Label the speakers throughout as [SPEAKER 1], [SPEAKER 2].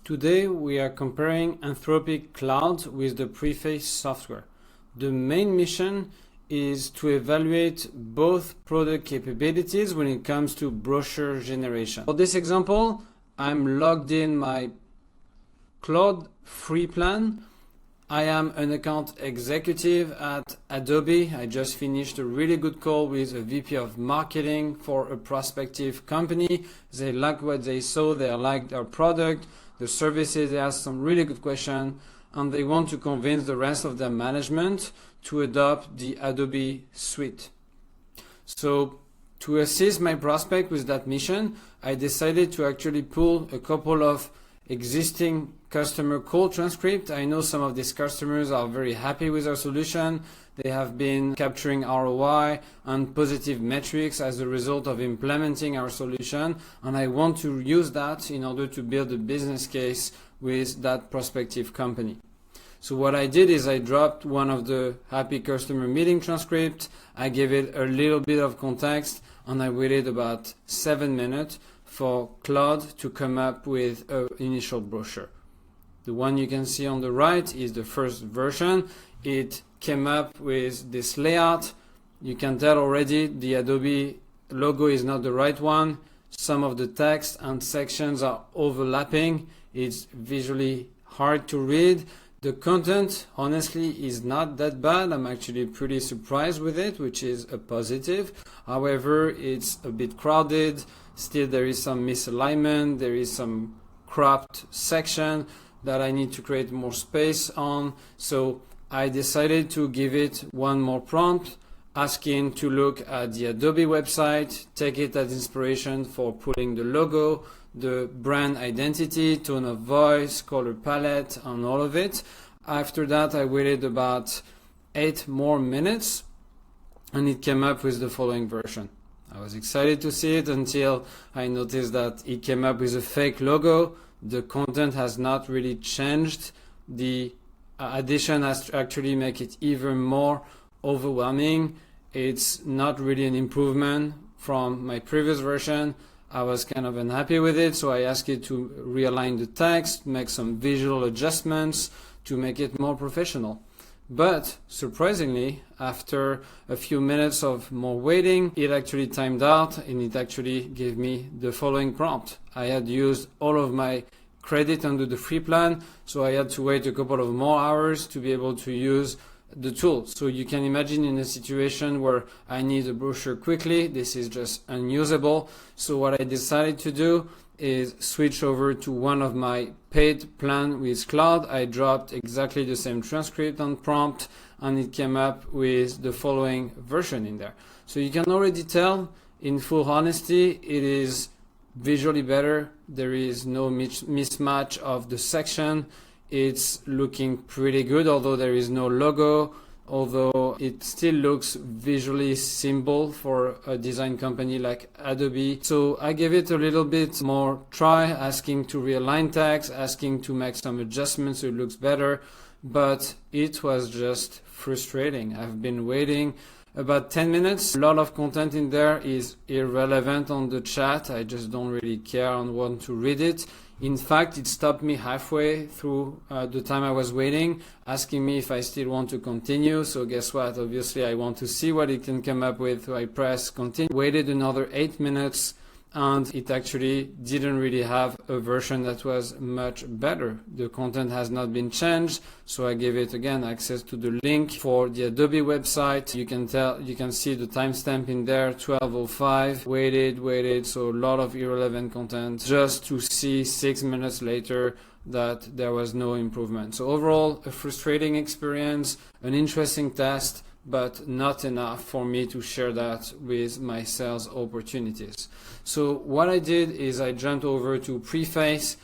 [SPEAKER 1] Today we are comparing Anthropic Claude with the Preface software. The main mission is to evaluate both product capabilities when it comes to brochure generation. For this example, I'm logged in my Claude free plan. I am an account executive at Adobe. I just finished a really good call with a VP of marketing for a prospective company. They like what they saw, they liked our product, the services, they asked some really good questions, and they want to convince the rest of their management to adopt the Adobe suite. So to assist my prospect with that mission, I decided to actually pull a couple of existing customer call transcript. I know some of these customers are very happy with our solution. They have been capturing ROI and positive metrics as a result of implementing our solution, and I want to use that in order to build a business case with that prospective company. So what I did is I dropped one of the happy customer meeting transcript, I gave it a little bit of context, and I waited about 7 minutes for Claude to come up with an initial brochure. The one you can see on the right is the first version. It came up with this layout. You can tell already the Adobe logo is not the right one. Some of the text and sections are overlapping. It's visually hard to read. The content, honestly, is not that bad. I'm actually pretty surprised with it, which is a positive. However, it's a bit crowded. Still, there is some misalignment. There is some cropped section that I need to create more space on. So I decided to give it one more prompt, asking to look at the Adobe website, take it as inspiration for putting the logo, the brand identity, tone of voice, color palette, and all of it. After that, I waited about 8 more minutes, and it came up with the following version. I was excited to see it until I noticed that it came up with a fake logo. The content has not really changed. The addition has to actually make it even more overwhelming. It's not really an improvement from my previous version. I was kind of unhappy with it, so I asked it to realign the text, make some visual adjustments to make it more professional. But surprisingly, after a few minutes of more waiting, it actually timed out and it actually gave me the following prompt. I had used all of my credit under the free plan, so I had to wait a couple of more hours to be able to use the tool. So you can imagine in a situation where I need a brochure quickly, this is just unusable. So what I decided to do is switch over to one of my paid plan with Claude. I dropped exactly the same transcript and prompt, and it came up with the following version in there. So you can already tell, in full honesty, it is visually better. There is no mismatch of the section. It's looking pretty good, although there is no logo, although it still looks visually simple for a design company like Adobe. So I gave it a little bit more try, asking to realign text, asking to make some adjustments so it looks better, but it was just frustrating. I've been waiting about 10 minutes. A lot of content in there is irrelevant on the chat. I just don't really care and want to read it. In fact, it stopped me halfway through the time I was waiting, asking me if I still want to continue. So guess what? Obviously, I want to see what it can come up with. So I pressed continue, waited another 8 minutes, and it actually didn't really have a version that was much better. The content has not been changed, so I gave it again access to the link for the Adobe website. You can see the timestamp in there, 12:05. Waited, so a lot of irrelevant content just to see 6 minutes later that there was no improvement. So overall, a frustrating experience, an interesting test, but not enough for me to share that with my sales opportunities. So what I did is I jumped over to Preface,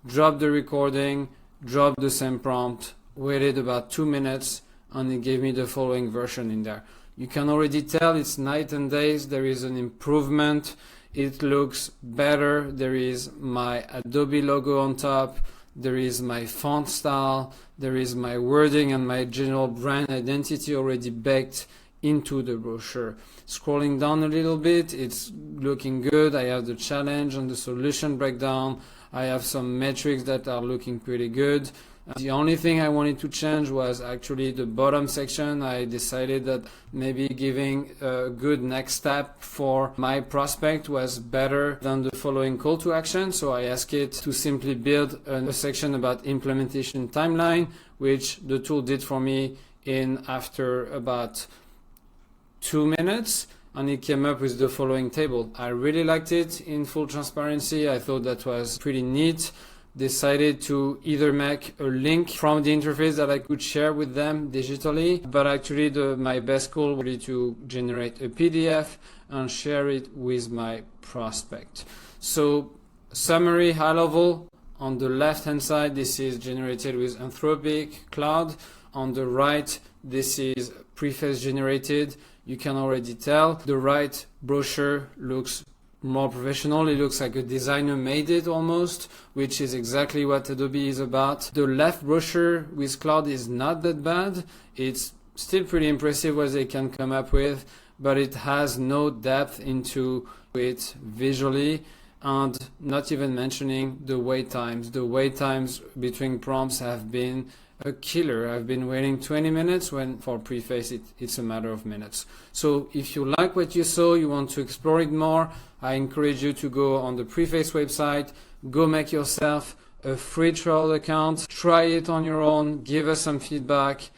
[SPEAKER 1] dropped the recording, dropped the same prompt, waited about 2 minutes, and it gave me the following version in there. You can already tell it's night and days. There is an improvement. It looks better. There is my Adobe logo on top. There is my font style, there is my wording and my general brand identity already baked into the brochure. Scrolling down a little bit, it's looking good. I have the challenge and the solution breakdown. I have some metrics that are looking pretty good. The only thing I wanted to change was actually the bottom section. I decided that maybe giving a good next step for my prospect was better than the following call to action. So I asked it to simply build a section about implementation timeline, which the tool did for me in after about 2 minutes. And it came up with the following table. I really liked it in full transparency. I thought that was pretty neat. Decided to either make a link from the interface that I could share with them digitally, but actually my best goal was really to generate a PDF and share it with my prospect. So summary, high level, on the left hand side this is generated with Anthropic Claude. On the right this is Preface generated. You can already tell the right brochure looks more professional. It looks like a designer made it almost, which is exactly what Adobe is about. The left brochure with Claude is not that bad. It's still pretty impressive what they can come up with, but it has no depth into it visually, and not even mentioning the wait times. The wait times between prompts have been a killer. I've been waiting 20 minutes when for Preface it's a matter of minutes. So if you like what you saw, you want to explore it more, I encourage you to go on the Preface website, go make yourself a free trial account, try it on your own, give us some feedback,